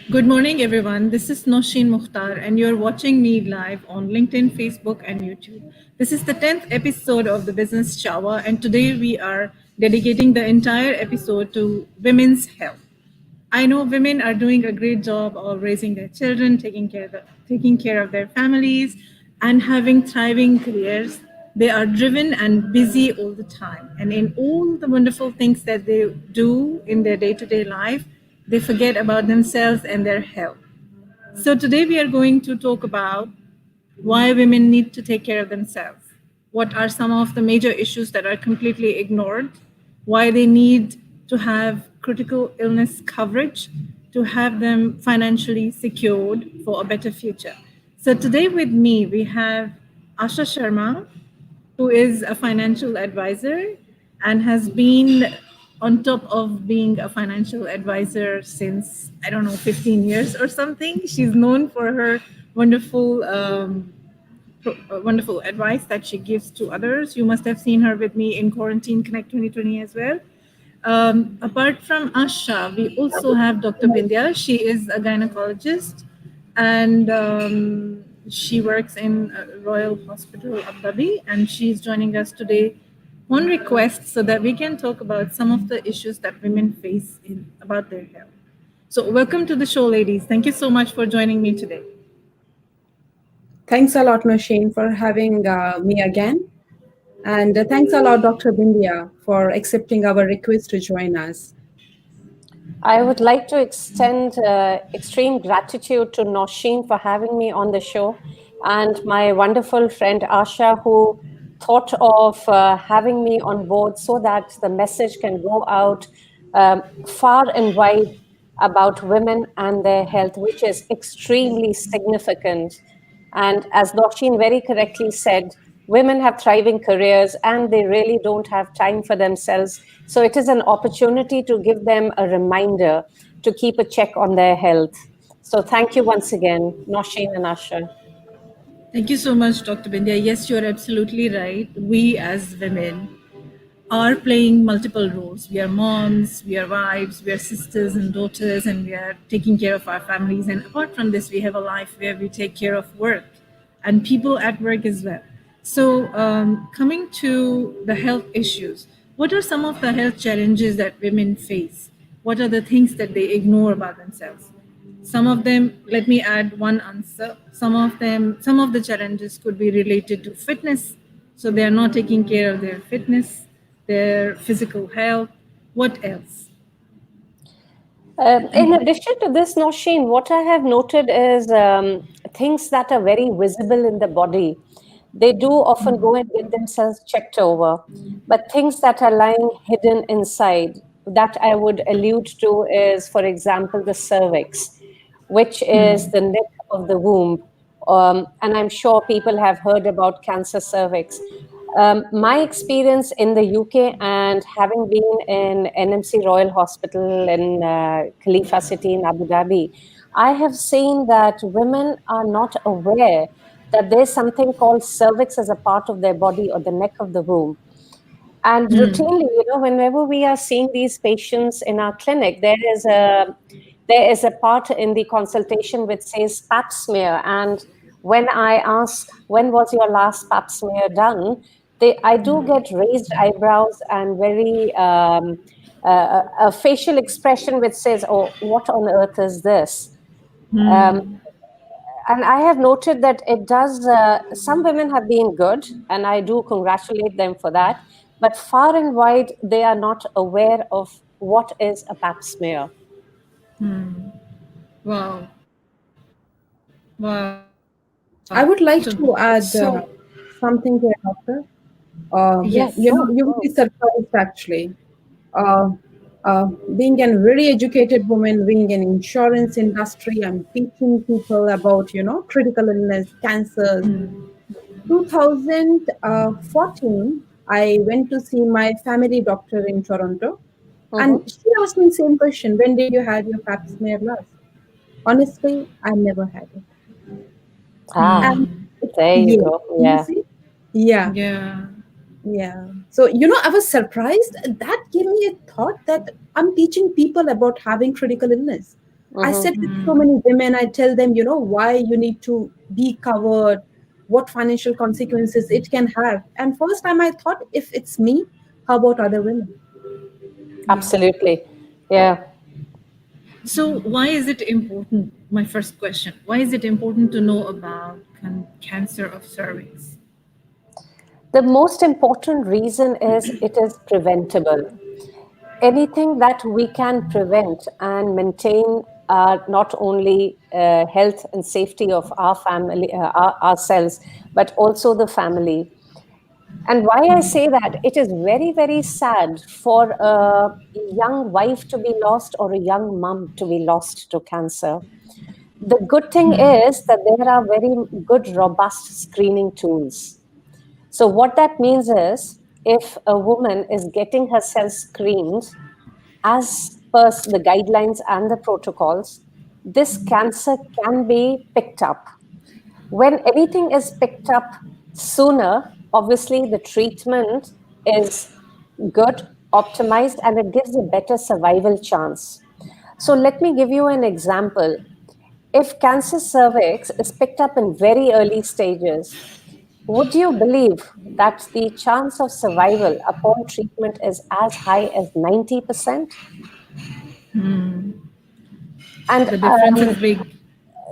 Good morning, everyone. This is Noshin Mukhtar, and you're watching me live on LinkedIn, Facebook, and YouTube. This is the 10th episode of the Business Shower, and today we are dedicating the entire episode to women's health. I know women are doing a great job of raising their children, taking care of their families, and having thriving careers. They are driven and busy all the time. And in all the wonderful things that they do in their day to day life, they forget about themselves and their health. So today we are going to talk about why women need to take care of themselves. What are some of the major issues that are completely ignored? Why they need to have critical illness coverage to have them financially secured for a better future. So today with me we have Asha Sharma, who is a financial advisor and has been on top of being a financial advisor since, I don't know, 15 years or something. She's known for her wonderful advice that she gives to others. You must have seen her with me in Quarantine Connect 2020 as well. Apart from Asha, we also have Dr. Bindiya. She is a gynecologist and she works in Royal Hospital, Abu Dhabi, and she's joining us today on request so that we can talk about some of the issues that women face about their health. So, welcome to the show, ladies. Thank you so much for joining me today. Thanks a lot, Nosheen, for having me again. And thanks a lot, Dr. Bindiya, for accepting our request to join us. I would like to extend extreme gratitude to Nosheen for having me on the show and my wonderful friend Asha, who thought of having me on board so that the message can go out far and wide about women and their health, which is extremely significant. And as Nosheen very correctly said, women have thriving careers and they really don't have time for themselves. So it is an opportunity to give them a reminder to keep a check on their health. So thank you once again, Nosheen and Asha. Thank you so much, Dr. Bindia. Yes, you're absolutely right. We as women are playing multiple roles. We are moms, we are wives, we are sisters and daughters, and we are taking care of our families. And apart from this, we have a life where we take care of work and people at work as well. So, coming to the health issues, what are some of the health challenges that women face? What are the things that they ignore about themselves? Some of them, let me add one answer. Some of the challenges could be related to fitness. So they are not taking care of their fitness, their physical health. What else? In addition to this, Nosheen, what I have noted is things that are very visible in the body. They do often go and get themselves checked over, but things that are lying hidden inside, that I would allude to is, for example, the cervix, which is the neck of the womb. And I'm sure people have heard about cancer cervix. My experience in the UK and having been in NMC Royal Hospital in Khalifa City in Abu Dhabi, I have seen that women are not aware that there's something called cervix as a part of their body or the neck of the womb. And routinely, whenever we are seeing these patients in our clinic, there is a part in the consultation which says pap smear. And when I ask, when was your last pap smear done? I do get raised eyebrows and very a facial expression which says, "Oh, what on earth is this?" And I have noted that it does. Some women have been good, and I do congratulate them for that. But far and wide, they are not aware of what is a pap smear. Wow. Wow. I would like to So, add something here, Doctor. yes. You would be surprised actually. Uh, Being a very educated woman, being in insurance industry, I'm teaching people about, critical illness, cancers. 2014, I went to see my family doctor in Toronto, and Mhm. she asked me same question: When did you had your pap smear last? Honestly, I never had it. Ah, And there you yeah, go. you Yeah. see, yeah, Yeah. yeah. So I was surprised. That gave me a thought that I'm teaching people about having critical illness. I sit with so many women. I tell them, why you need to be covered, what financial consequences it can have. And first time I thought, if it's me, how about other women? Absolutely. Yeah. So, why is it important? My first question: why is it important to know about cancer of cervix? The most important reason is it is preventable. Anything that we can prevent and maintain not only health and safety of our family, ourselves, but also the family. And why I say that, it is very, very sad for a young wife to be lost or a young mom to be lost to cancer. The good thing is that there are very good, robust screening tools. So, what that means is if a woman is getting herself screened as per the guidelines and the protocols, this cancer can be picked up. When anything is picked up sooner, obviously the treatment is good, optimized, and it gives a better survival chance. So, let me give you an example. If cancer cervix is picked up in very early stages, would you believe that the chance of survival upon treatment is as high as 90%? And The difference is big.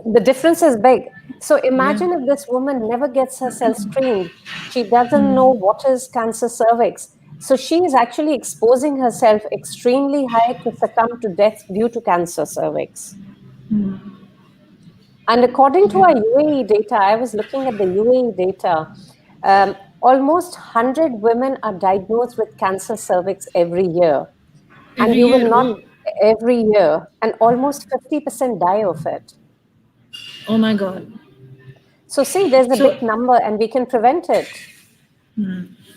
the difference is big. So Yeah. imagine if this woman never gets herself screened. She doesn't know what is cancer cervix. So she is actually exposing herself extremely high to succumb to death due to cancer cervix. And according to Yeah. our UAE data, I was looking at the UAE data, almost 100 women are diagnosed with cancer cervix every year. And Every you will year. not, Oh, every year, and almost 50% die of it. oh my God. So, see, there's a So, big number and we can prevent it.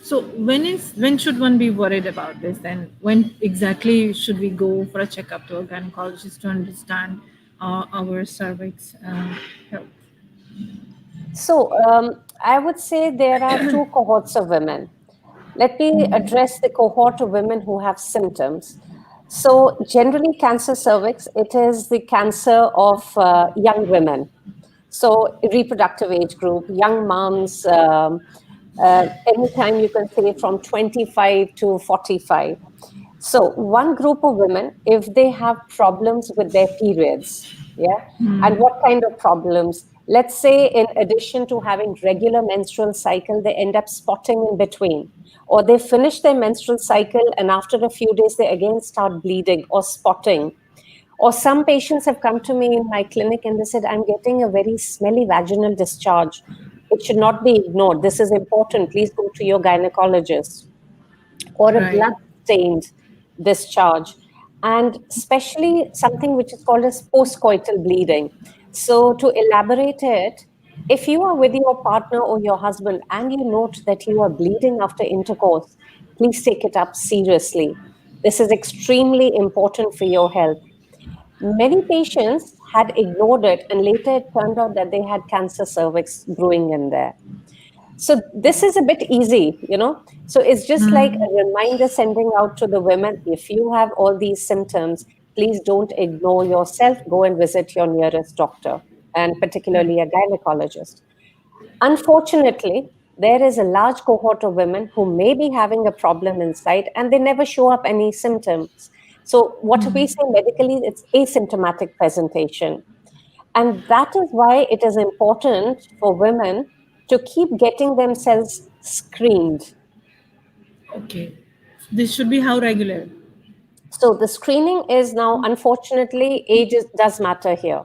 so when should one be worried about this? And when exactly should we go for a checkup to a gynecologist to understand our cervix health? So, I would say there are two cohorts of women. Let me address the cohort of women who have symptoms. So, generally, cancer cervix, it is the cancer of young women. So, reproductive age group, young moms, anytime you can say from 25 to 45. So, one group of women, if they have problems with their periods, yeah, and what kind of problems? Let's say, in addition to having regular menstrual cycle, they end up spotting in between, or they finish their menstrual cycle and after a few days they again start bleeding or spotting. Or some patients have come to me in my clinic and they said, I'm getting a very smelly vaginal discharge. It should not be ignored. This is important. Please go to your gynecologist. Or a Right. blood stained discharge. And especially something which is called as postcoital bleeding. So, to elaborate it, if you are with your partner or your husband and you note that you are bleeding after intercourse, please take it up seriously. This is extremely important for your health. Many patients had ignored it, and later it turned out that they had cancer cervix growing in there. So this is a bit easy. So it's just like a reminder sending out to the women, if you have all these symptoms, please don't ignore yourself. Go and visit your nearest doctor, and Right. particularly a gynecologist. Unfortunately, there is a large cohort of women who may be having a problem inside and they never show up any symptoms. So, what we say medically, it's asymptomatic presentation. And that is why it is important for women to keep getting themselves screened. Okay. This should be how regular? So the screening is now, unfortunately, does matter here.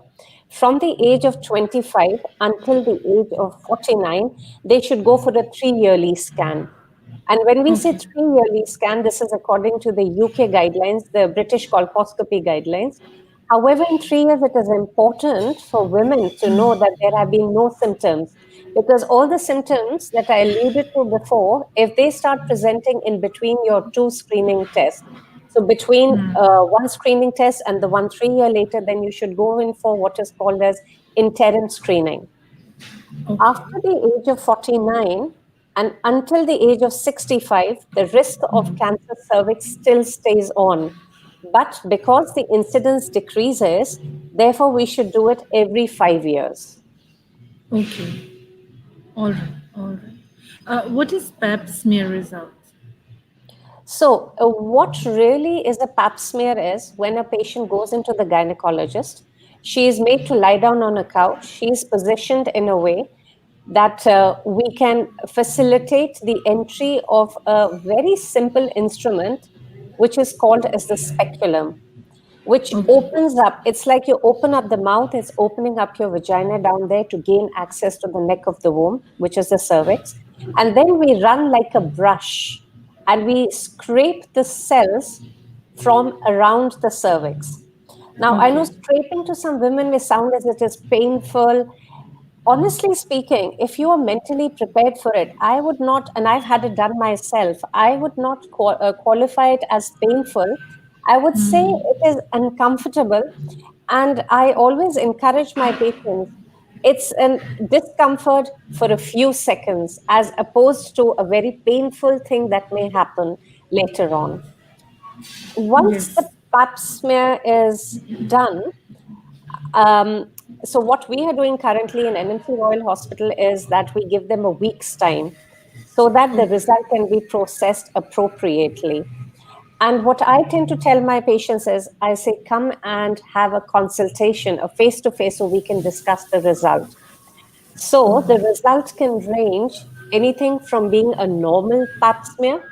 From the age of 25 until the age of 49, they should go for a 3 yearly scan. And when we say Okay. 3 yearly scan, this is according to the UK guidelines, the British colposcopy guidelines. However, in 3 years, it is important for women to know that there have been no symptoms, because all the symptoms that I alluded to before, if they start presenting in between your two screening tests, so between one screening test and the one 3 year later, then you should go in for what is called as interim screening. Okay. After the age of 49 and until the age of 65, the risk of cancer cervix still stays on. But because the incidence decreases, Therefore, we should do it every 5 years. Okay. All right. All right. What is Pap smear results? So, what really is a pap smear is when a patient goes into the gynecologist, she is made to lie down on a couch, she is positioned in a way that we can facilitate the entry of a very simple instrument, which is called as the speculum, which Okay. opens up. It's like you open up the mouth, it's opening up your vagina down there to gain access to the neck of the womb, which is the cervix. And then we run like a brush and we scrape the cells from around the cervix. Now, I know Okay. scraping to some women may sound as it is painful. Honestly speaking, if you are mentally prepared for it, I would not, and I've had it done myself, I would not qualify it as painful. I would say it is uncomfortable. And I always encourage my patients, it's an discomfort for a few seconds as opposed to a very painful thing that may happen later on. Once the Yes. pap smear is done, um, so what we are doing currently in NMC Royal Hospital is that we give them a week's time so that the Okay. result can be processed appropriately. And what I tend to tell my patients is, I say, come and have a consultation, a face to face, so we can discuss the result. So the result can range anything from being a normal pap smear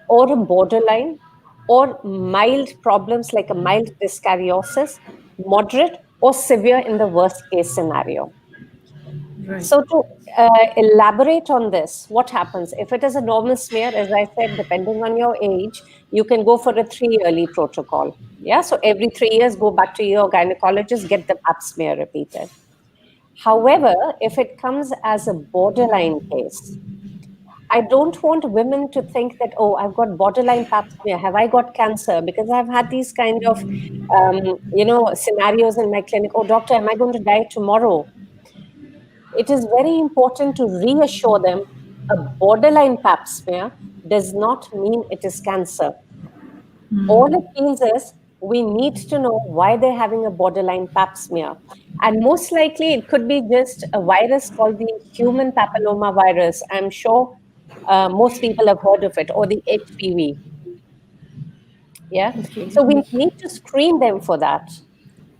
or a borderline or mild problems like a mild dyskaryosis, moderate or severe in the worst case scenario. Right. So to elaborate on this, what happens if it is a normal smear? As I said, depending on your age, you can go for a 3 yearly protocol. Yeah, so every 3 years, go back to your gynecologist, get the pap smear repeated. However, if it comes as a borderline case, I don't want women to think that, oh, I've got borderline pap smear. Have I got cancer? Because I've had these kind of, scenarios in my clinic. Oh, doctor, am I going to die tomorrow? It is very important to reassure them a borderline pap smear does not mean it is cancer. All it means is we need to know why they're having a borderline pap smear. And most likely, it could be just a virus called the human papilloma virus. I'm sure most people have heard of it, or the HPV. Yeah. Okay. So we need to screen them for that.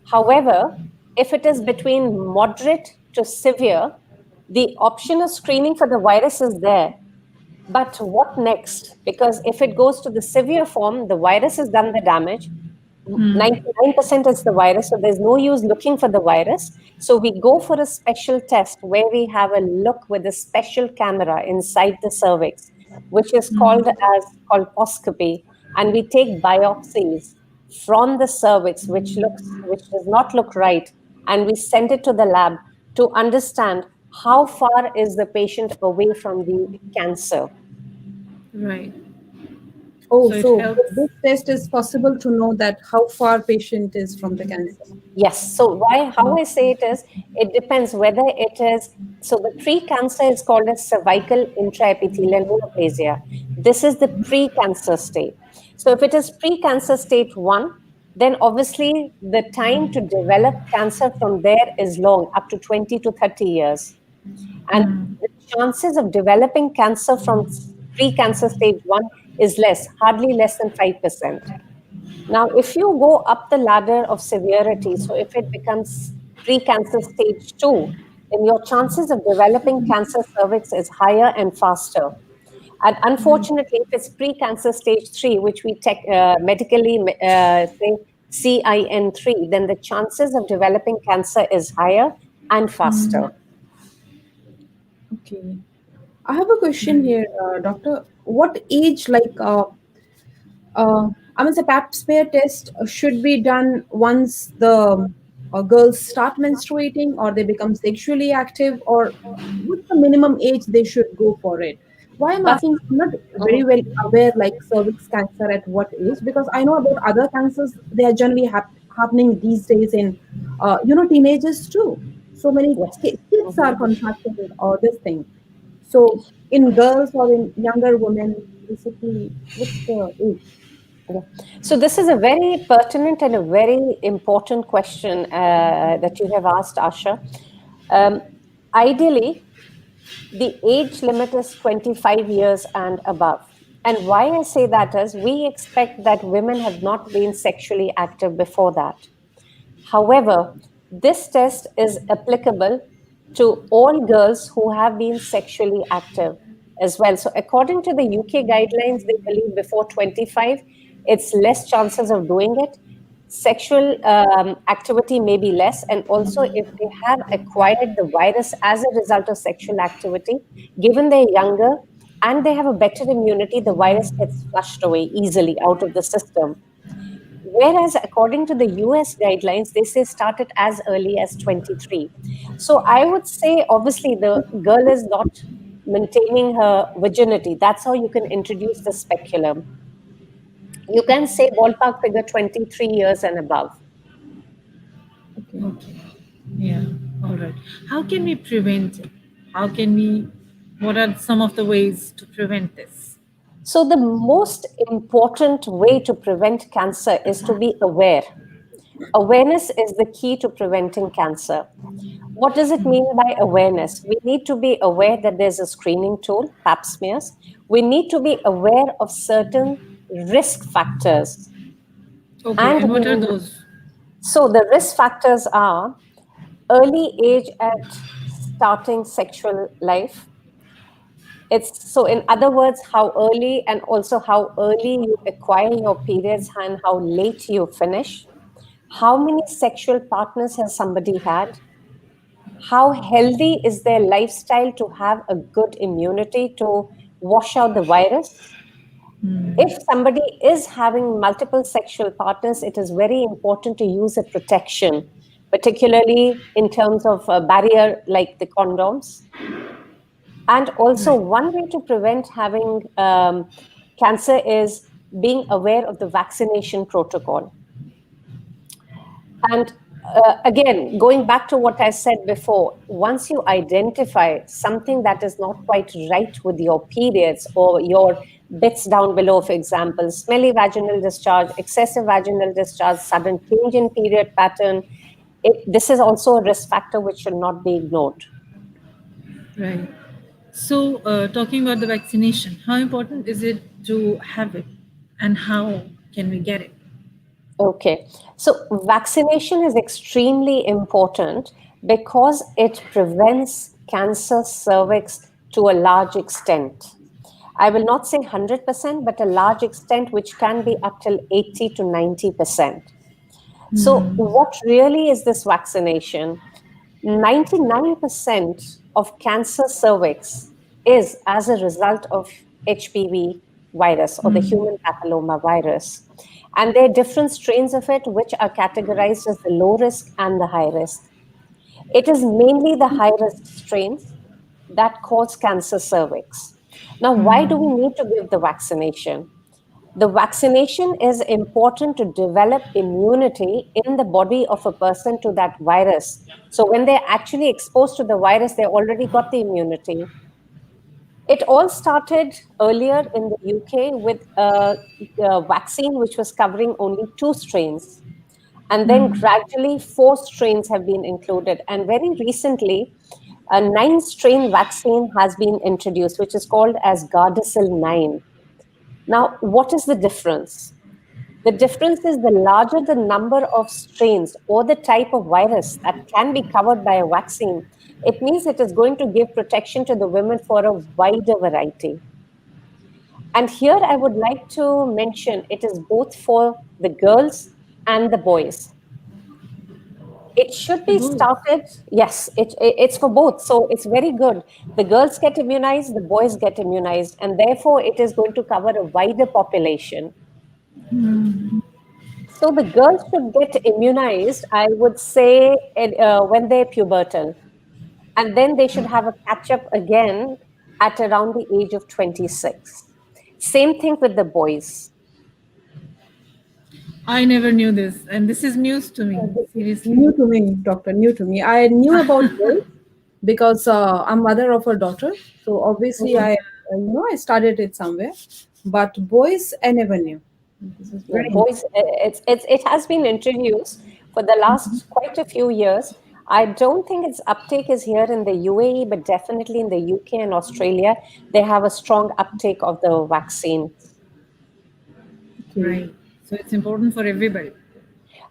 However, if it is between moderate to severe, the option of screening for the virus is there. But what next? Because if it goes to the severe form, the virus has done the damage. 99% is the virus, so there's no use looking for the virus. So we go for a special test where we have a look with a special camera inside the cervix, which is called as colposcopy, and we take biopsies from the cervix, which does not look right, and we send it to the lab to understand how far is the patient away from the cancer. Right. Oh, So it so helps. with this test is possible to know that how far patient is from the cancer. Yes. So why, how I say it is, it depends whether it is, so the pre-cancer is called as cervical intraepithelial neoplasia. This is the pre-cancer state. So if it is pre-cancer state 1, then obviously the time to develop cancer from there is long, up to 20 to 30 years. And the chances of developing cancer from pre-cancer stage 1 is less, hardly less than 5%. Now, if you go up the ladder of severity, so if it becomes pre-cancer stage 2, then your chances of developing cancer cervix is higher and faster. And unfortunately, if it's pre-cancer stage 3, which we medically say CIN3, then the chances of developing cancer is higher and faster. Okay. I have a question here, doctor. What age, I mean, the pap smear test should be done once the girls start menstruating or they become sexually active, or what's the minimum age they should go for it? Why I'm That's asking, I'm not very well aware like cervix cancer at what age, because I know about other cancers, they are generally happening these days in, teenagers too. So many yes. kids are contracting this thing. So in girls or in younger women, basically, what's the age? Yeah. So this is a very pertinent and a very important question that you have asked, Asha. Um, Ideally, the age limit is 25 years and above. And why I say that is we expect that women have not been sexually active before that. However, this test is applicable to all girls who have been sexually active as well. So, according to the UK guidelines, they believe before 25, it's less chances of doing it. Sexual activity may be less, and also if they have acquired the virus as a result of sexual activity, given they're younger and they have a better immunity, the virus gets flushed away easily out of the system. Whereas, according to the US guidelines, they say start it as early as 23. So I would say, obviously, the girl is not maintaining her virginity. That's how you can introduce the speculum. You can say ballpark figure 23 years and above. Okay. Okay. Yeah. All right. How can we prevent it? How can we, what are some of the ways to prevent this? So, the most important way to prevent cancer is to be aware. Awareness is the key to preventing cancer. What does it mean by awareness? We need to be aware that there's a screening tool, pap smears. We need to be aware of certain risk factors. Okay. And And what are we, those? so the risk factors are early age at starting sexual life. It's so, in other words, how early and also how early you acquire your periods and how late you finish. How many sexual partners has somebody had? How healthy is their lifestyle to have a good immunity to wash out the virus? If somebody is having multiple sexual partners, it is very important to use a protection, particularly in terms of a barrier like the condoms. And also, Right. one way to prevent having cancer is being aware of the vaccination protocol. And again, going back to what I said before, once you identify something that is not quite right with your periods or your bits down below, for example, smelly vaginal discharge, excessive vaginal discharge, sudden change in period pattern, this is also a risk factor which should not be ignored. Right. So, talking about the vaccination, how important is it to have it, and how can we get it? Okay, so vaccination is extremely important because it prevents cancer cervix to a large extent. I will not say 100%, but a large extent, which can be up till 80 to 90%. So, what really is this vaccination? 99% of cancer cervix is as a result of HPV virus or the human papilloma virus. And there are different strains of it which are categorized as the low risk and the high risk. It is mainly the high risk strains that cause cancer cervix. Now, why do we need to give the vaccination? The vaccination is important to develop immunity in the body of a person to that virus. So, when they're actually exposed to the virus, they already got the immunity. It all started earlier in the UK with a vaccine which was covering only two strains. And then gradually, four strains have been included. And very recently, a nine strain vaccine has been introduced, which is called as Gardasil 9. Now, what is the difference? The difference is the larger the number of strains or the type of virus that can be covered by a vaccine, it means it is going to give protection to the women for a wider variety. And here I would like to mention it is both for the girls and the boys. It should For be both. started, yes, it's for both. So it's very good. The girls get immunized, the boys get immunized, and therefore it is going to cover a wider population. So the girls should get immunized, I would say, when they're pubertal. And then they should have a catch up again at around the age of 26. Same thing with the boys. I never knew this, and this is news to me. This is Seriously. new to me, doctor, new to me. I knew about boys because I'm mother of a daughter. So obviously, Mhm. I studied it somewhere. But boys, I never knew. This is Yeah, very boys, it has been introduced for the last quite a few years. I don't think its uptake is here in the UAE, but definitely in the UK and Australia, they have a strong uptake of the vaccine. okay. Right. So it's important for everybody.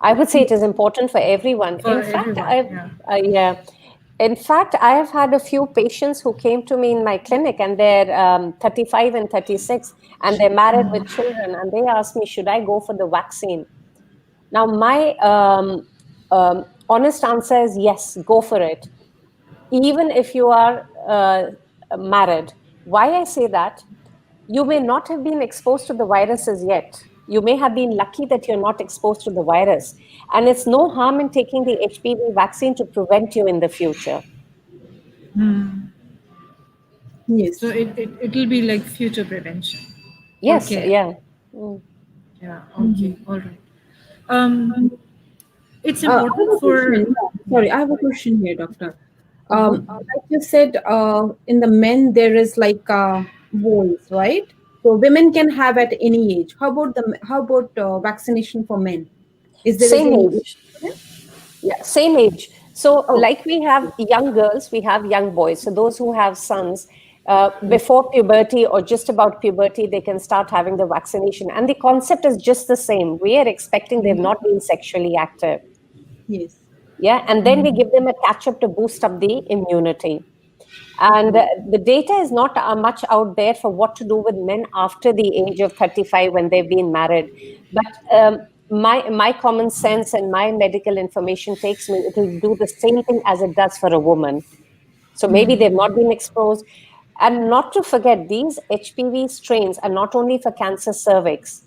I would say it is important for everyone. For everyone, yeah. Yeah. In fact, I have had a few patients who came to me in my clinic and they're 35 and 36 and they're married with children and they asked me, should I go for the vaccine? Now, my honest answer is yes, go for it. Even if you are married. Why I say that? You may not have been exposed to the viruses yet. You may have been lucky that you're not exposed to the virus. And it's no harm in taking the HPV vaccine to prevent you in the future. So Yes. it'll be like future prevention or Yes, care. yeah. Mm. Yeah, Mhm. okay, all right. Um, it's I have important a question. for, Yeah. yeah. Sorry, I have a question here, doctor. Uh-huh. Like you said, in the men there is like voice, right? So women can have at any age. How about vaccination for men? Is there is Same any age age. for them? Yeah, same age. So, Oh, like we have young girls, we have young boys. So, those who have sons yes, before puberty or just about puberty, they can start having the vaccination. And the concept is just the same. We are expecting they've not been sexually active. yes. Yeah. And then we give them a catch up to boost up the immunity. And Okay. the data is not much out there for what to do with men after the age of 35 when they've been married. But my common sense and my medical information takes me, it will do the same thing as it does for a woman. So maybe they've not been exposed. And not to forget, these HPV strains are not only for cancer cervix,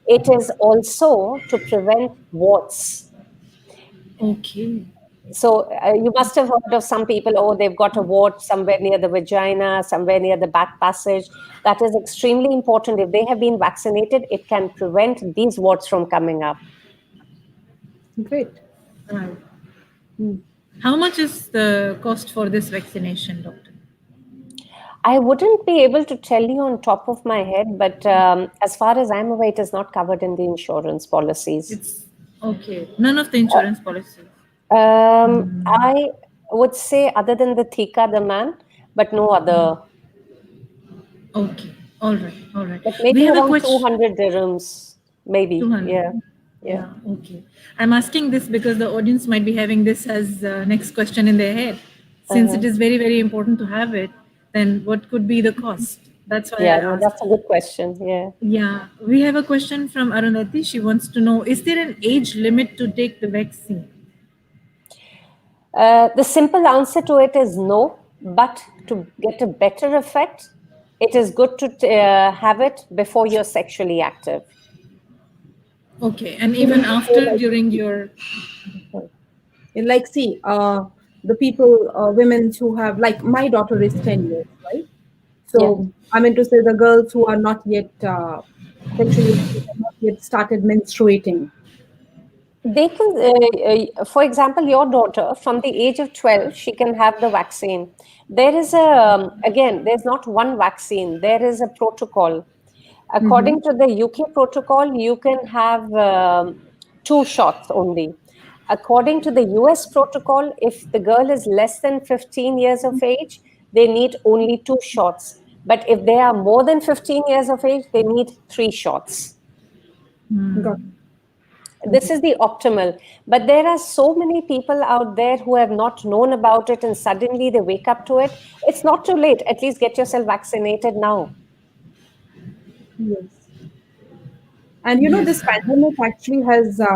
it is also to prevent warts. Okay. So you must have heard of some people, oh, they've got a wart somewhere near the vagina, somewhere near the back passage. That is extremely important. If they have been vaccinated, it can prevent these warts from coming up. Great. Right. Hmm. How much is the cost for this vaccination, doctor? I wouldn't be able to tell you on top of my head, but as far as I'm aware, it is not covered in the insurance policies. It's okay. None of the insurance policies. I would say other than the Thika, the man, but no other. Okay. All right. All right. But We maybe have a around question. 200 dirhams, maybe. 200. Yeah, yeah. Yeah. Okay. I'm asking this because the audience might be having this as next question in their head. Since it Uh-huh. is very, very important to have it, then what could be the cost? That's why I Yeah, no, asked. that's a good question. Yeah. Yeah. We have a question from Arundhati. She wants to know, is there an age limit to take the vaccine? The simple answer to it is no, but to get a better effect, it is good to have it before you're sexually active. Okay. And Even even before, after, like, during your, sorry. Like, see, the people, women who have, like, my daughter is 10 years, right? Yeah. So I mean to say the girls who are not yet sexually active, have not yet started menstruating. They can, for example, your daughter from the age of 12, she can have the vaccine. There is again, there's not one vaccine, there is a protocol. Mm-hmm. According to the UK protocol, you can have two shots only. According to the US protocol, if the girl is less than 15 years of age, they need only two shots. But if they are more than 15 years of age, they need three shots. Got it. This Okay. is the optimal. But there are so many people out there who have not known about it and suddenly they wake up to it. It's not too late. At least get yourself vaccinated now. Yes. And yes. this pandemic actually has this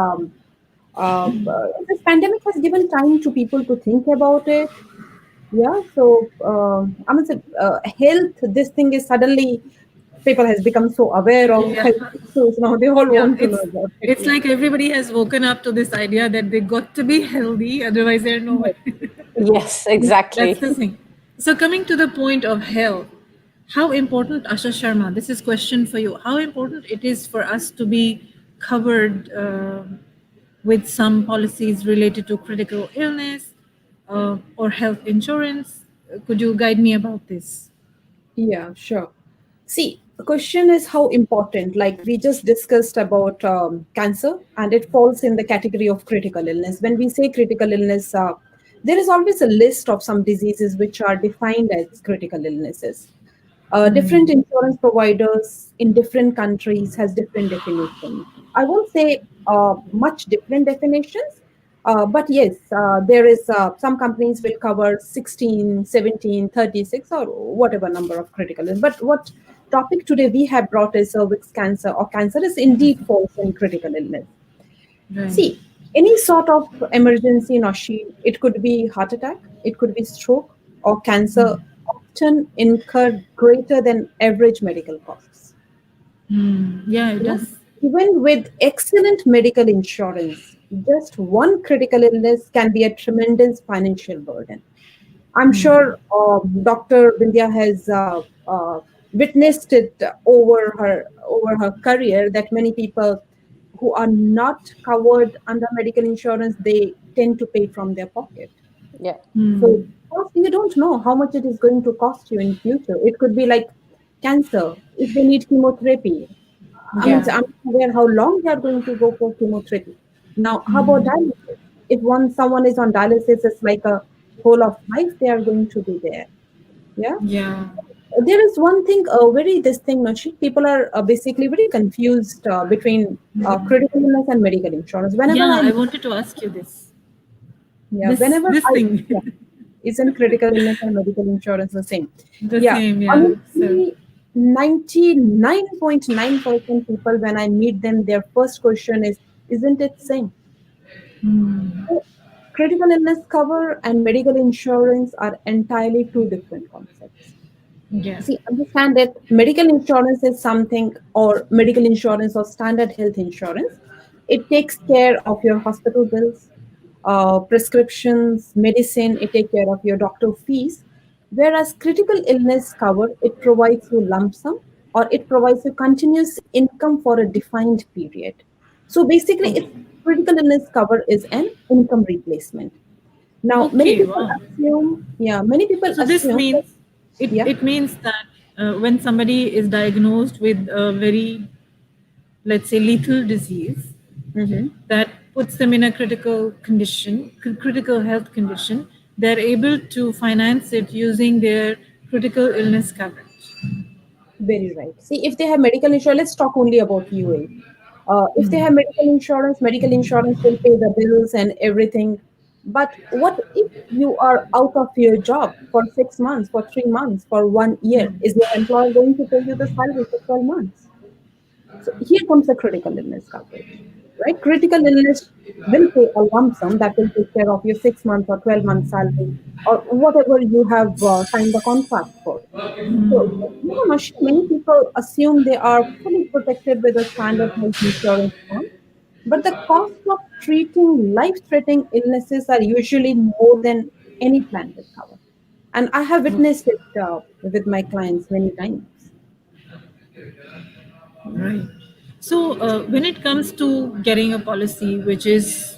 pandemic has given time to people to think about it. Yeah. So I mean, health. This thing is suddenly people has become so aware of Yeah. health issues now. They all Yeah, want to know about it. it's Yeah. like everybody has woken up to this idea that they got to be healthy, otherwise they're no way. Yes. Yes, That's exactly. the thing. So coming to the point of health, how important, Asha Sharma, this is question for you. How important it is for us to be covered with some policies related to critical illness or health insurance? Could you guide me about this? Yeah, sure. See, question is how important, like we just discussed about cancer, and it falls in the category of critical illness. When we say critical illness, there is always a list of some diseases which are defined as critical illnesses. Different insurance providers in different countries has different definitions. I won't say much different definitions, but yes, there is some companies will cover 16, 17, 36, or whatever number of critical illness. But what topic today we have brought is cervix cancer, or cancer is indeed falls in critical illness. Right. See, any sort of emergency, Noshi, it could be heart attack, it could be stroke, or cancer, often incur greater than average medical costs. Yeah, it You know, does. even with excellent medical insurance, just one critical illness can be a tremendous financial burden. I'm sure Dr. Bindiya has witnessed it over her career that many people who are not covered under medical insurance, they tend to pay from their pocket. Yeah. So first, you don't know how much it is going to cost you in future. It could be like cancer if they need chemotherapy. I mean, Yeah. Yeah. I'm not aware how long they are going to go for chemotherapy. Now, how about dialysis? If someone is on dialysis, it's like a whole of life they are going to be there. Yeah. Yeah. There is one thing, very this thing, Nashi, people are basically very confused between critical illness and medical insurance. Yeah, I wanted to ask you this. Whenever This I, thing. yeah, isn't critical illness and medical insurance the same? The Yeah, same, yeah. So, honestly, 99.9% people, when I meet them, their first question is, isn't it same? So, critical illness cover and medical insurance are entirely two different concepts. yeah. See, understand that medical insurance is something, or medical insurance or standard health insurance. It takes care of your hospital bills, prescriptions, medicine. It takes care of your doctor fees. Whereas critical illness cover, it provides you lump sum, or it provides you continuous income for a defined period. So basically, it's Okay. critical illness cover is an income replacement. Now, many Okay, people wow. assume, yeah, many people So this assume that, means yeah. it means that when somebody is diagnosed with a very, let's say, lethal disease Mhm. that puts them in a critical condition, critical health condition, they're able to finance it using their critical illness coverage. Very right. See, if they have medical insurance, let's talk only about UA. If they have medical insurance will pay the bills and everything. But what if you are out of your job for 6 months, for 3 months, for 1 year? Is your employer going to pay you the salary for 12 months? So here comes the critical illness coverage, right? Critical illness will pay a lump sum that will take care of your 6 months or 12 months salary, or whatever you have signed the contract for. So, Nashi, many people assume they are fully protected with a standard health insurance plan, but the cost of treating life-threatening illnesses are usually more than any plan will cover. And I have witnessed it with my clients many times. Right. So, when it comes to getting a policy which is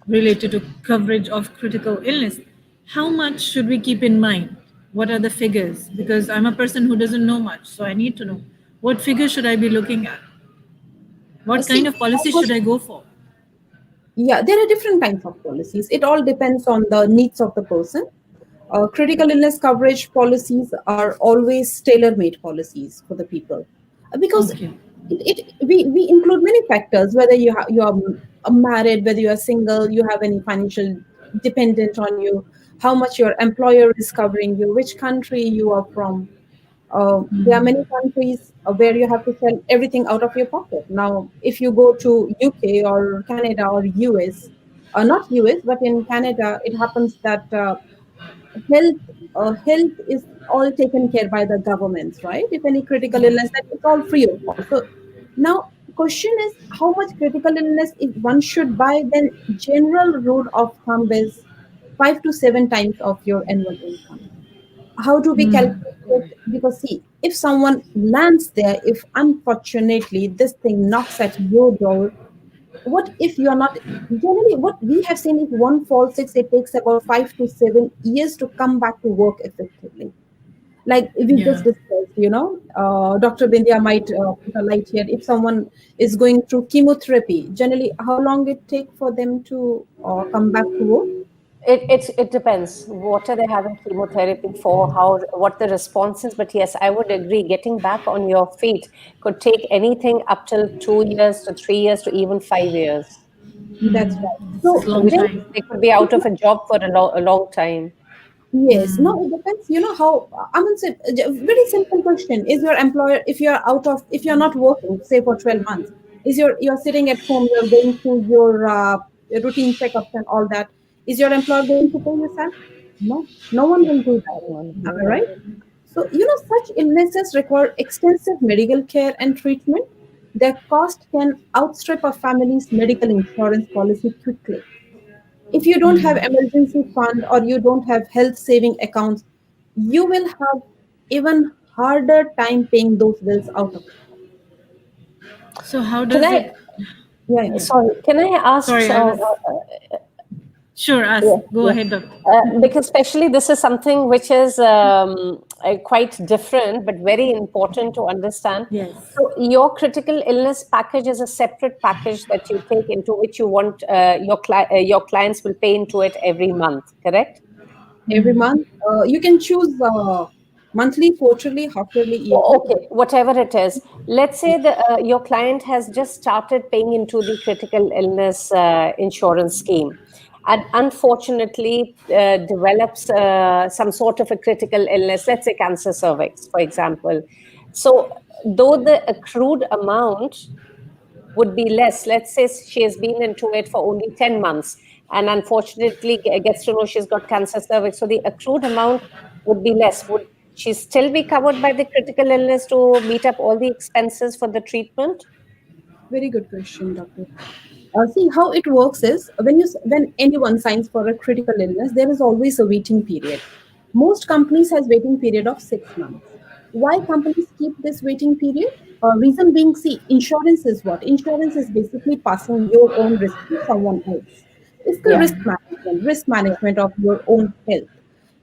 related to coverage of critical illness, how much should we keep in mind? What are the figures? Because I'm a person who doesn't know much, so I need to know what figure should I be looking at? What kind See, of policy should I go for? yeah, there are different kinds of policies. It all depends on the needs of the person. Critical illness coverage policies are always tailor-made policies for the people, because Okay. we include many factors. Whether you are married, whether you are single, you have any financial dependent on you, how much your employer is covering you, which country you are from. There are many countries where you have to sell everything out of your pocket. Now, if you go to UK or Canada or US, not US, but in Canada, it happens that health health is all taken care by the governments, right? If any critical illness, that it's all free of cost. So now, question is how much critical illness if one should buy? Then general rule of thumb is 5 to 7 times of your annual income. How do we calculate it? Because see, if someone lands there, if unfortunately this thing knocks at your door, what if you are not, generally what we have seen, if one falls sick, it takes about 5 to 7 years to come back to work effectively. Like we Yeah. just discussed, Dr. Bindia might put a light here. If someone is going through chemotherapy, generally, how long it take for them to come back to work? It depends. What are they having chemotherapy for? How what the response is? But yes, I would agree. Getting back on your feet could take anything up till 2 years to 3 years to even 5 years. That's right. It's So a long Which then, means time. they could be out of a job for a long time. yes, no, it depends. You know how, I mean, very simple question. Is your employer, if you're out of, if you're not working, say for 12 months, you're sitting at home, you're going through your routine checkups and all that, is your employer going to pay you salary? No, no one will do that. Am I right? So, such illnesses require extensive medical care and treatment. Their cost can outstrip a family's medical insurance policy quickly. If you don't have emergency fund or you don't have health saving accounts, you will have even harder time paying those bills out of it. So how Can does I, it? Yeah, yeah. Yeah. sorry, can I ask, Sorry, I was. Sure, ask. yeah, Go yeah. ahead, doctor. Because especially this is something which is quite different but very important to understand. Yes. So your critical illness package is a separate package that you take into which you want your clients will pay into it every month, correct? Every month, you can choose monthly, quarterly, half-yearly, yearly. Okay, whatever it is. Let's say your client has just started paying into the critical illness insurance scheme and unfortunately develops some sort of a critical illness, let's say cancer cervix, for example. So, though the accrued amount would be less. Let's say she has been into it for only 10 months and unfortunately gets to know she's got cancer cervix. So the accrued amount would be less. Would she still be covered by the critical illness to meet up all the expenses for the treatment? Very good question, doctor. See how it works is when anyone signs for a critical illness, there is always a waiting period. Most companies has waiting period of 6 months. Why companies keep this waiting period? Reason being, see, insurance is what? Insurance is basically passing your own risk to someone else. It's the Yeah, risk management of your own health.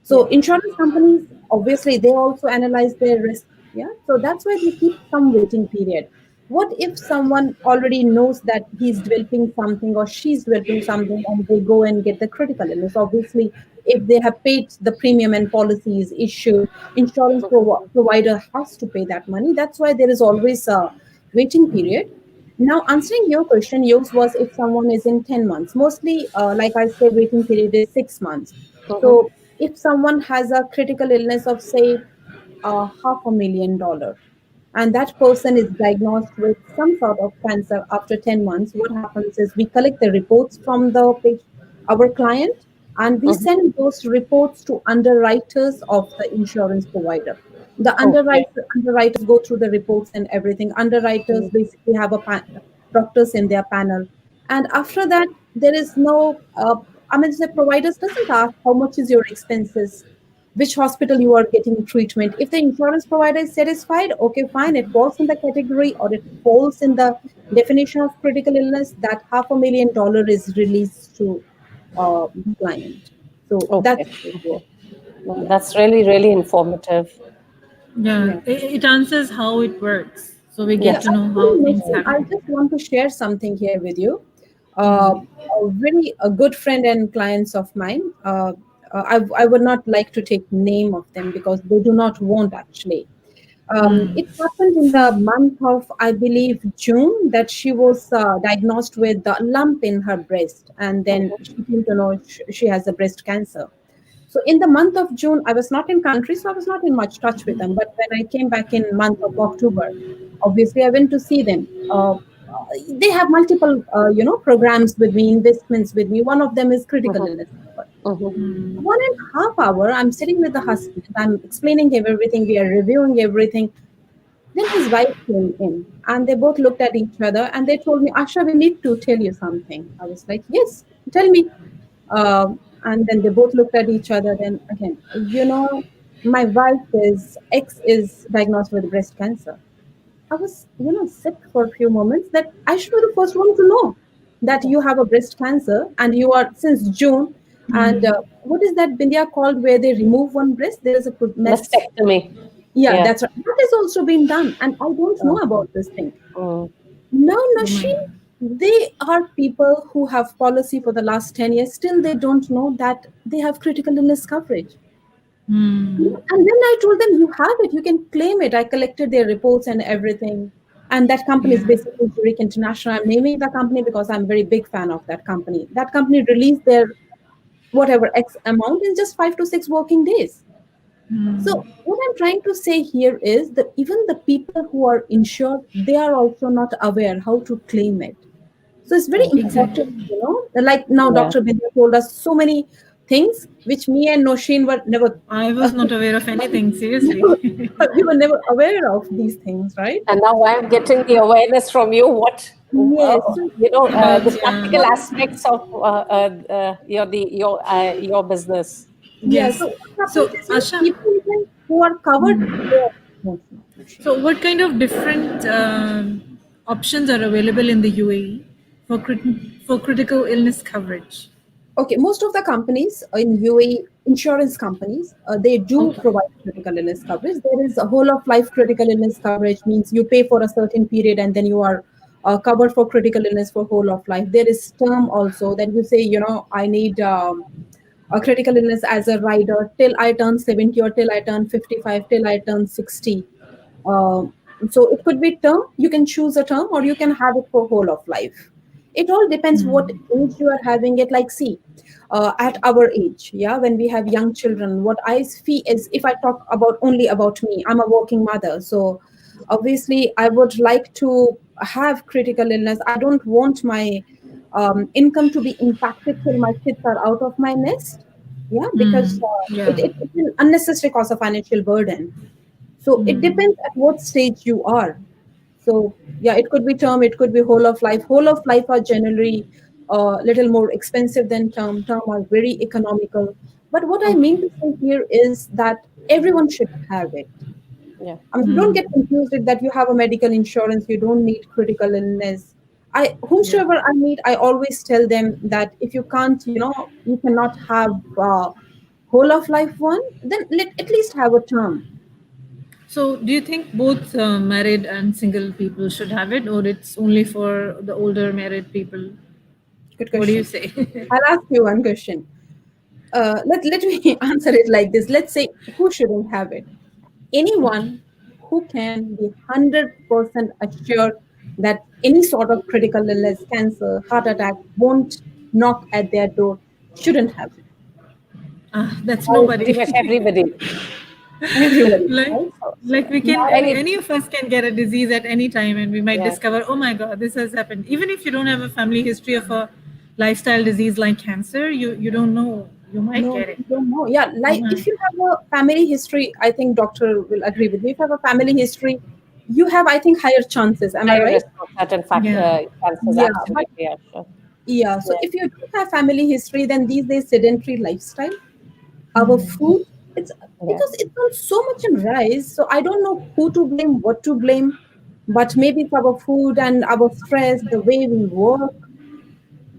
So yeah. insurance companies, obviously, they also analyze their risk. Yeah. So that's why they keep some waiting period. What if someone already knows that he's developing something or she's developing something and they go and get the critical illness? Obviously, if they have paid the premium and policy is issued, insurance provider has to pay that money. That's why there is always a waiting period. Now, answering your question, yours was if someone is in 10 months. Mostly, like I said, waiting period is 6 months. Mhm. So, if someone has a critical illness of, say, $500,000, and that person is diagnosed with some sort of cancer after 10 months, what happens is we collect the reports from our client, and we Mhm. send those reports to underwriters of the insurance provider. The Okay. underwriters go through the reports and everything. Underwriters basically have doctors in their panel, and after that, there is no. I mean, the providers doesn't ask how much is your expenses, which hospital you are getting treatment. If the insurance provider is satisfied, okay, fine, it falls in the category or it falls in the definition of critical illness, that $500,000 is released to the client. So that's Okay. how it Okay. works. No, Yeah. that's really, really informative. Yeah, Yeah. it answers how it works. So we Yeah, get Yes. to know how actually, things Nasheen, I happen. just want to share something here with you. A good friend and clients of mine. I would not like to take name of them because they do not want actually. It happened in the month of, I believe, June, that she was diagnosed with a lump in her breast, and then she came to know she has a breast cancer. So in the month of June, I was not in country, so I was not in much touch with them. But when I came back in month of October, obviously I went to see them. They have multiple, programs with me, investments with me. One of them is critical Mhm. illness cover. Mhm. 1.5 hour, I'm sitting with the husband. I'm explaining him everything. We are reviewing everything. Then his wife came in and they both looked at each other and they told me, Asha, we need to tell you something. I was like, yes, tell me. And then they both looked at each other. Then again, my ex is diagnosed with breast cancer. I was, sick for a few moments that I should be the first one to know that you have a breast cancer and you are since June. And what is that Bindia called where they remove one breast? There is a Mastectomy. yeah, Yeah. that's right. That is also been done, and I don't know Mm, about this thing. mm, Now, Oh my Nasheen, God. they are people who have policy for the last 10 years. Still, they don't know that they have critical illness coverage. Hmm. And then I told them, you have it, you can claim it. I collected their reports and everything. And that company is Yeah. basically Zurich International. I'm naming the company because I'm a very big fan of that company. That company released their whatever X amount in just 5 to 6 working days. So what I'm trying to say here is that even the people who are insured, they are also not aware how to claim it. So it's very mm, important, Exactly. like now yeah. Dr. Bindiya told us so many things which me and Noshin were never, I was not aware of anything, never seriously. we were never aware of these things, right? And now I'm getting the awareness from you. What Yes. So About, the yeah. practical what aspects of your business. yeah, Yes. so what happens So, is, Asha, people even who are covered, they don't know, Noshin. so what kind of different options are available in the UAE for for critical illness coverage? Okay, most of the companies in UAE, insurance companies, they do Okay. provide critical illness coverage. There is a whole of life critical illness coverage, means you pay for a certain period and then you are covered for critical illness for whole of life. There is term also that you say, I need a critical illness as a rider till I turn 70 or till I turn 55, till I turn 60. Um, so it could be term. You can choose a term, or you can have it for whole of life. It all depends what age you are having it. Like, see, at our age, yeah, when we have young children, what I see is, if I talk about only about me, I'm a working mother, so obviously I would like to have critical illness. I don't want my income to be impacted till my kids are out of my nest. Yeah, because Yeah. it's an unnecessary cause of financial burden. So it depends at what stage you are. So yeah, it could be term, it could be whole of life. Whole of life are generally a little more expensive than term. Term are very economical. But what I mean Okay. to say here is that everyone should have it. Yeah. I mean, don't get confused with that you have a medical insurance, you don't need critical illness. Yeah. Whomsoever I meet, I always tell them that if you can't, you cannot have whole of life one, then let at least have a term. So, do you think both married and single people should have it, or it's only for the older married people? Good What do you question. say? I'll ask you one question. Let me answer it like this. Let's say, who shouldn't have it? Okay. Anyone who can be 100% assured that any sort of critical illness, cancer, heart attack won't knock at their door shouldn't have it. That's Or pretty much nobody. everybody. Everybody, like right? like we can Any, any of us can get a disease at any time, and we might yeah. discover, oh my god, this has happened. Even if you don't have a family history of a lifestyle disease like cancer, you don't know, you might No, get it. you don't know. Yeah, Oh like my. if you have a family history, I think doctor will agree with me. If you have a family history, you have, I think, higher chances. Am I Higher right? risk of certain Yeah. cancers. Yeah, but Absolutely, yeah, sure. yeah, so Yeah. if you don't have family history, then these days sedentary lifestyle, our food, it's Yeah. because it's on so much in rise. So I don't know who to blame, what to blame, but maybe it's our food and our stress, the way we work,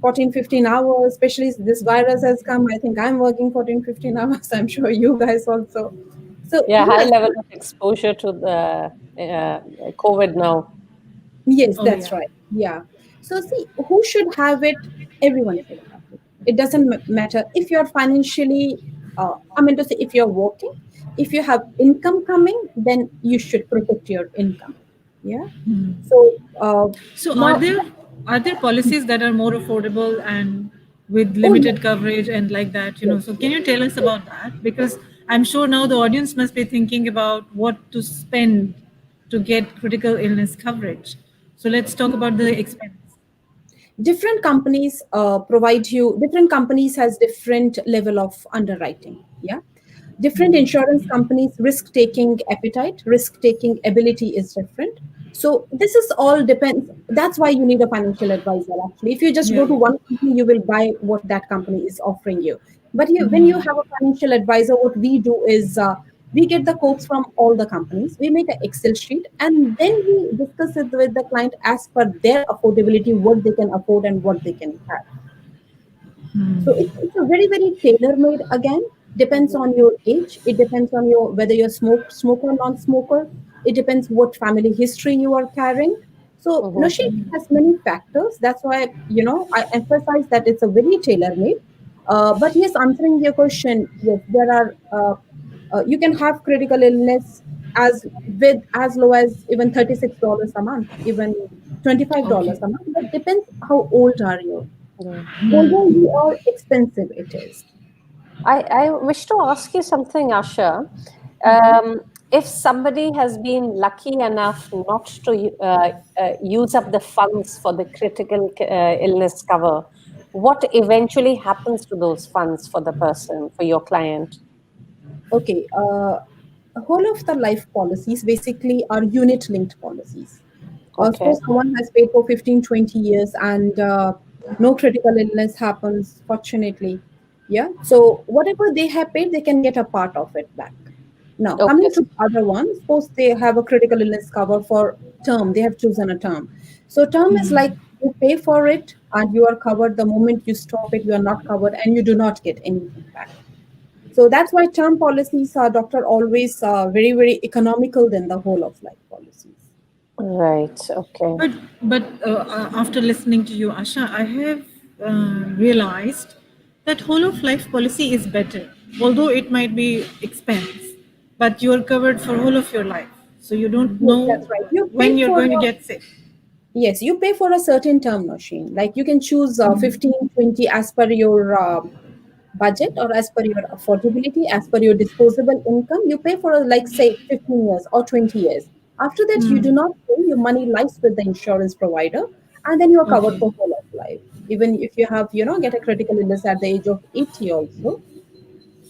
14, 15 hours, especially this virus has come. I think I'm working 14, 15 hours. I'm sure you guys also. So Yeah, high yes, level of exposure to the COVID now. yes, Oh that's yeah. right. Yeah. So see, who should have it? Everyone should have it. It doesn't matter if you're financially. I mean to say, if you're working, if you have income coming, then you should protect your income. Yeah. So So now, are there policies that are more affordable and with oh limited coverage and like that, yes, so can yes, you tell us yes. about that? Because I'm sure now the audience must be thinking about what to spend to get critical illness coverage. So let's talk about the expense. Different companies provide you, different companies has different level of underwriting. Yeah, different insurance companies risk taking appetite, risk taking ability is different. So this is all depends. That's why you need a financial advisor. Actually, if you just go Yeah. to one company, you will buy what that company is offering you. But when you have a financial advisor, what we do is, we get the quotes from all the companies, we make an Excel sheet, and then we discuss it with the client as per their affordability, what they can afford and what they can have. So it's a very, very tailor-made again. Depends on your age. It depends on your whether you're smoker, non-smoker. It depends what family history you are carrying. So Mm-hmm. Nushi has many factors. That's why I emphasize that it's a very tailor-made. But yes, answering your question, yes, there are. You can have critical illness with as low as even $36 a month, even $25 Okay. a month. But depends how old are you. Yeah. Older you are, expensive it is. I wish to ask you something, Asha. Mhm. If somebody has been lucky enough not to use up the funds for the critical illness cover, what eventually happens to those funds for the person, for your client? Okay, whole of the life policies basically are unit linked policies. Okay, Suppose someone has paid for 15, 20 years and no critical illness happens, fortunately. Yeah, so whatever they have paid, they can get a part of it back. Now, okay, coming to the other one, suppose they have a critical illness cover for term, they have chosen a term. So, term is like you pay for it and you are covered. The moment you stop it, you are not covered and you do not get anything back. So that's why term policies are, doctor, always very, very economical than the whole of life policies. right, okay, But after listening to you, Asha, I have realized that whole of life policy is better, although it might be expense, but you are covered for whole of your life, so you don't Yes, know that's right. You when pay you're for going to a get sick. Yes, you pay for a certain term machine. Like you can choose 15, 20 as per your budget or as per your affordability, as per your disposable income. You pay for like say 15 years or 20 years. After that, you do not pay. Your money lies with the insurance provider, and then you are covered Okay. for whole of life. Even if you have, get a critical illness at the age of 80 also,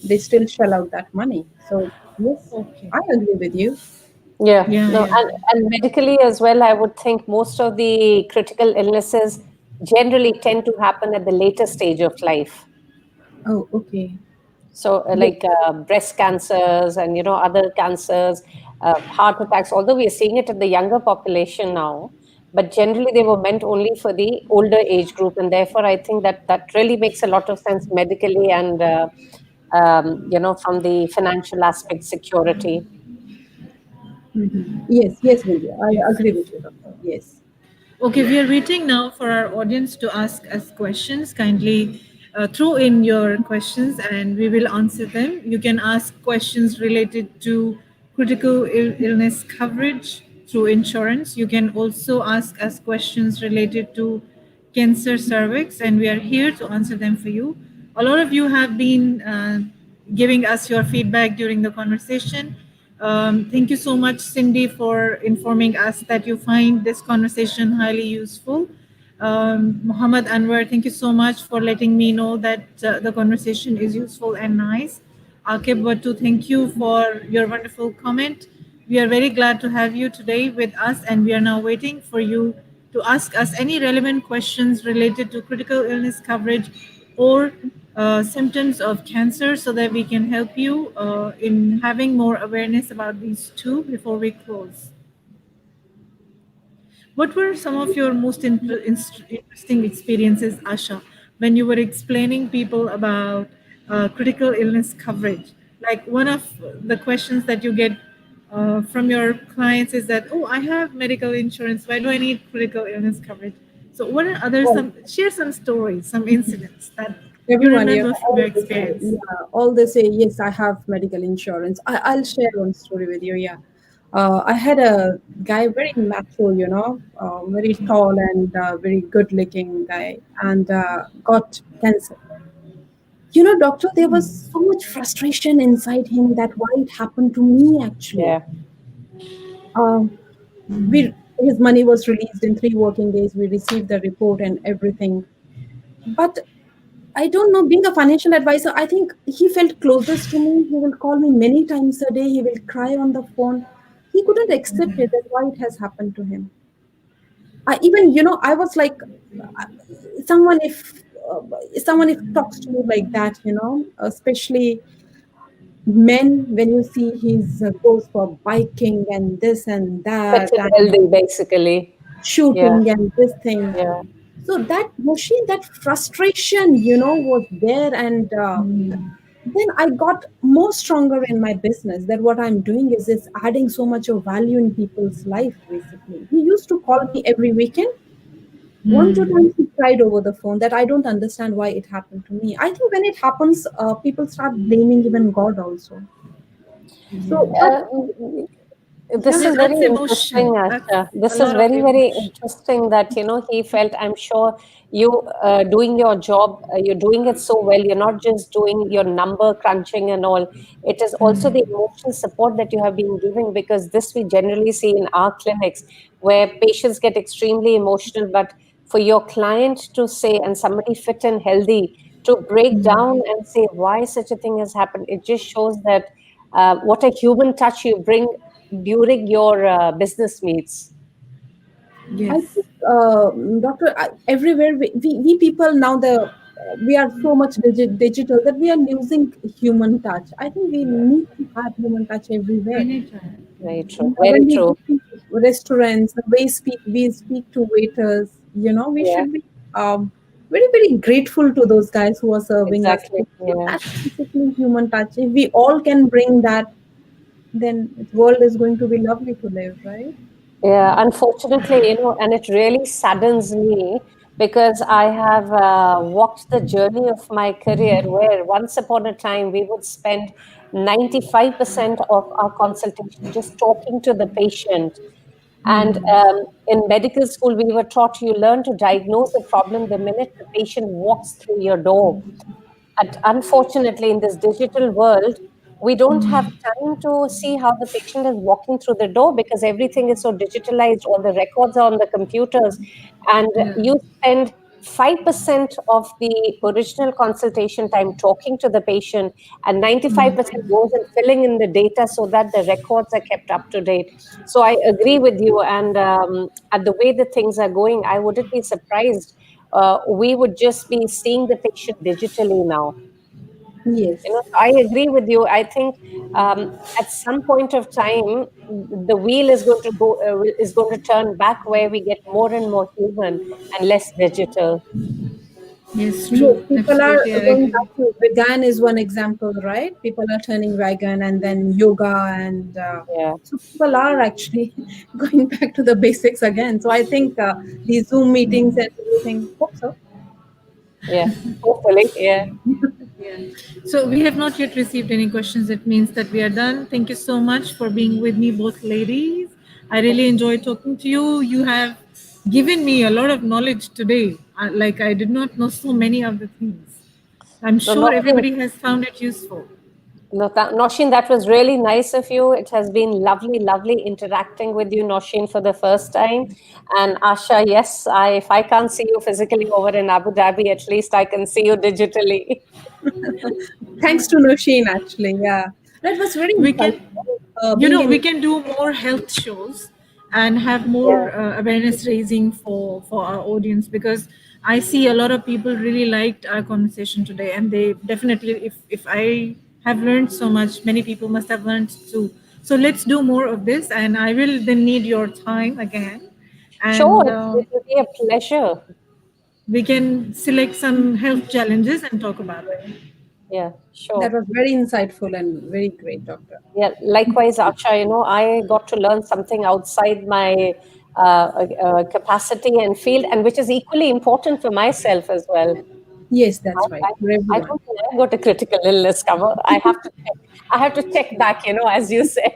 they still shell out that money. So yes, Okay. I agree with you. yeah, Yeah, no, yeah. and medically as well, I would think most of the critical illnesses generally tend to happen at the later stage of life. Oh, okay. So, Yes. like breast cancers and other cancers, heart attacks. Although we are seeing it in the younger population now, but generally they were meant only for the older age group, and therefore I think that that really makes a lot of sense medically and from the financial aspect, security. Yes, yes, Vidya. I Yes. agree with you, doctor. Yes. Okay, we are waiting now for our audience to ask us questions. Kindly throw in your questions and we will answer them. You can ask questions related to critical illness coverage through insurance. You can also ask us questions related to cancer cervix, and we are here to answer them for you. A lot of you have been giving us your feedback during the conversation. Thank you so much, Cindy, for informing us that you find this conversation highly useful. Muhammad Anwar, thank you so much for letting me know that the conversation is useful and nice. Akib Wattu, thank you for your wonderful comment. We are very glad to have you today with us, and we are now waiting for you to ask us any relevant questions related to critical illness coverage or symptoms of cancer so that we can help you in having more awareness about these two before we close. What were some of your most interesting experiences, Asha, when you were explaining people about critical illness coverage? Like one of the questions that you get from your clients is that, "Oh, I have medical insurance. Why do I need critical illness coverage?" So, what are other Well, some share some stories, some incidents that you everyone, remember from your experience? all they say, yes, I have medical insurance. I'll share one story with you. Yeah. I had a guy, very macho, very tall and very good looking guy, and got cancer. Doctor, there was so much frustration inside him that why it happened to me actually. Yeah. Um, his money was released in 3 working days. We received the report and everything. But I don't know, being a financial advisor, I think he felt closest to me. He will call me many times a day. He will cry on the phone. He couldn't accept it that why it has happened to him. Even, I was like, uh, someone uh, someone if talks to you like that, especially men, when you see he's goes for biking and this and Fit that and and healthy, basically. Yeah. shooting and this thing. Yeah. So that machine, that frustration, was there, and then I got more stronger in my business. That what I'm doing is adding so much of value in people's life. Basically, he used to call me every weekend. One, two Hmm. times he cried over the phone that I don't understand why it happened to me. I think when it happens, people start blaming even God also. So, but Yeah. This yeah, Yeah, is very that's interesting, emotion. That's Asha. a This is lot of very, very emotion. interesting that, he felt, I'm sure you doing your job, you're doing it so well. You're not just doing your number crunching and all. It is also the emotional support that you have been giving, because this we generally see in our clinics where patients get extremely emotional. But for your client to say, and somebody fit and healthy to break down and say why such a thing has happened, it just shows that what a human touch you bring during your business meets. I Yes. think, Doctor, everywhere we people now, we are so much digital that we are losing human touch. I think we need to have human touch everywhere. Anytime. Very true. When Very we go true. to restaurants, the way we speak to waiters, we Yeah, should be very, very grateful to those guys who are serving us. exactly. So Yeah. that's basically human touch. If we all can bring that, then the world is going to be lovely to live, right? Yeah, unfortunately, and it really saddens me because I have walked the journey of my career where once upon a time we would spend 95% of our consultation just talking to the patient. And in medical school, we were taught you learn to diagnose a problem the minute the patient walks through your door. And unfortunately, in this digital world, we don't have time to see how the patient is walking through the door because everything is so digitalized. All the records are on the computers, and Yeah. you spend 5% of the original consultation time talking to the patient, and 95% goes in filling in the data so that the records are kept up to date. So I agree with you, and at the way the things are going, I wouldn't be surprised we would just be seeing the patient digitally now. Yes. So I agree with you. I think at some point of time, the wheel is going to is going to turn back where we get more and more human and less digital. Yes, Yes, true. people are Absolutely, I going agree. back to vegan is one example, right? People are turning vegan and then yoga, and Yeah, so people are actually going back to the basics again. So I think these Zoom meetings and everything. Hope so. yeah, hopefully, yeah. Yeah. So we have not yet received any questions. It means that we are done. Thank you so much for being with me, both ladies. I really enjoyed talking to you. You have given me a lot of knowledge today. Like I did not know so many of the things. I'm No, sure Noshin, everybody has found it useful. no, Noshin, that was really nice of you. It has been lovely, lovely interacting with you, Noshin, for the first time. And Asha, yes, if I can't see you physically over in Abu Dhabi, at least I can see you digitally. Thanks to Nosheen, actually. Yeah, that was very We can, insightful. Being we an can do more health shows and have more Yeah. awareness raising for our audience, because I see a lot of people really liked our conversation today, and they definitely, if I have learned so much, many people must have learned too. So let's do more of this, and I will then need your time again, Sure, and it will be a pleasure. we can select some health challenges and talk about them. Yeah, that sure. was very insightful and very great, Doctor. Yeah, likewise, Aksha, I got to learn something outside my capacity and field, and which is equally important for myself as well. Yes, I, that's right I, for I everyone. don't think I got a critical illness cover. I have to check. I have to check back, as you said.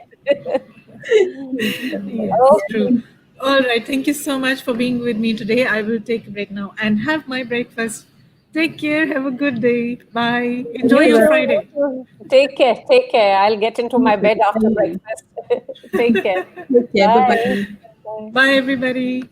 Yes, that's right. Yes, Okay. true. All right. Thank you so much for being with me today. I will take a break now and have my breakfast. Take care. Have a good day. Bye. Enjoy You You your well. too. You Friday. too. Take care. Take care. I'll get into You my too. bed after Thank you. breakfast. Take care. Take care. Bye Bye. bye. Bye. Bye, everybody.